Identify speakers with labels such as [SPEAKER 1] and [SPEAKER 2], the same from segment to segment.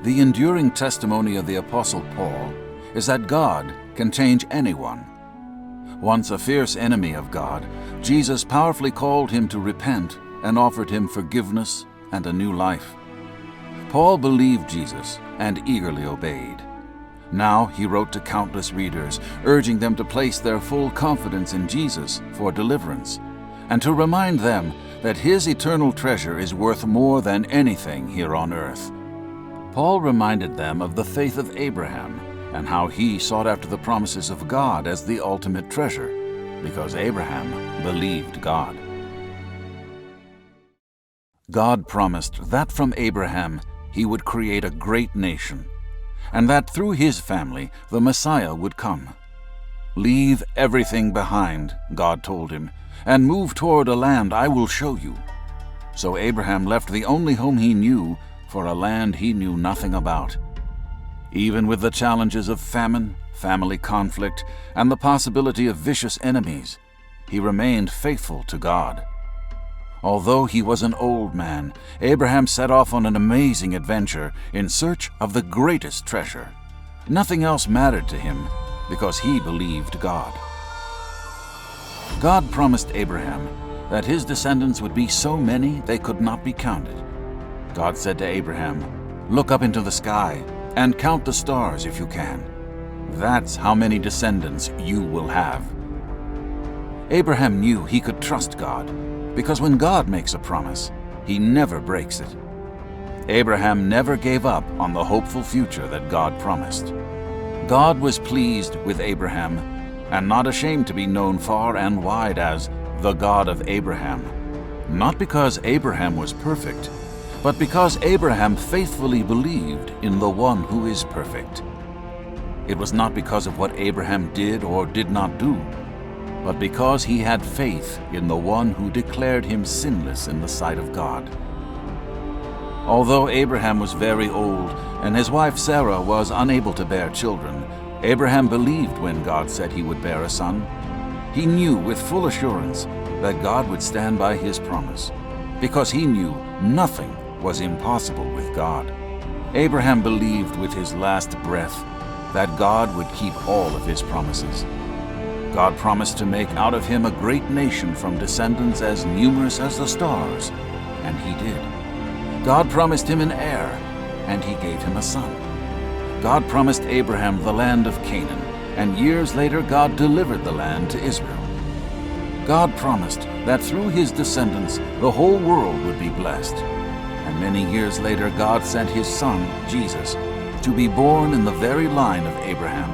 [SPEAKER 1] The enduring testimony of the Apostle Paul is that God can change anyone. Once a fierce enemy of God, Jesus powerfully called him to repent and offered him forgiveness and a new life. Paul believed Jesus and eagerly obeyed. Now he wrote to countless readers, urging them to place their full confidence in Jesus for deliverance, and to remind them that his eternal treasure is worth more than anything here on earth. Paul reminded them of the faith of Abraham and how he sought after the promises of God as the ultimate treasure, because Abraham believed God. God promised that from Abraham he would create a great nation, and that through his family the Messiah would come. "Leave everything behind," God told him, "and move toward a land I will show you." So Abraham left the only home he knew for a land he knew nothing about. Even with the challenges of famine, family conflict, and the possibility of vicious enemies, he remained faithful to God. Although he was an old man, Abraham set off on an amazing adventure in search of the greatest treasure. Nothing else mattered to him because he believed God. God promised Abraham that his descendants would be so many they could not be counted. God said to Abraham, "Look up into the sky and count the stars if you can. That's how many descendants you will have." Abraham knew he could trust God, because when God makes a promise, he never breaks it. Abraham never gave up on the hopeful future that God promised. God was pleased with Abraham and not ashamed to be known far and wide as the God of Abraham, not because Abraham was perfect, but because Abraham faithfully believed in the one who is perfect. It was not because of what Abraham did or did not do, but because he had faith in the one who declared him sinless in the sight of God. Although Abraham was very old and his wife Sarah was unable to bear children, Abraham believed when God said he would bear a son. He knew with full assurance that God would stand by his promise, because he knew nothing was impossible with God. Abraham believed with his last breath that God would keep all of his promises. God promised to make out of him a great nation from descendants as numerous as the stars, and he did. God promised him an heir, and he gave him a son. God promised Abraham the land of Canaan, and years later God delivered the land to Israel. God promised that through his descendants the whole world would be blessed. And many years later God sent his son, Jesus, to be born in the very line of Abraham,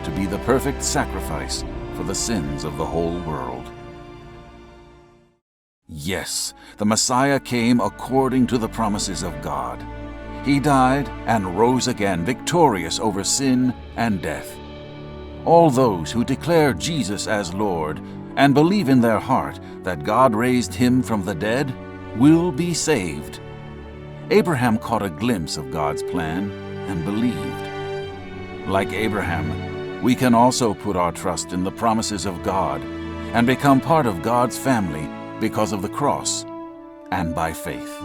[SPEAKER 1] to be the perfect sacrifice for the sins of the whole world. Yes, the Messiah came according to the promises of God. He died and rose again, victorious over sin and death. All those who declare Jesus as Lord and believe in their heart that God raised him from the dead will be saved. Abraham caught a glimpse of God's plan and believed. Like Abraham, we can also put our trust in the promises of God and become part of God's family because of the cross and by faith.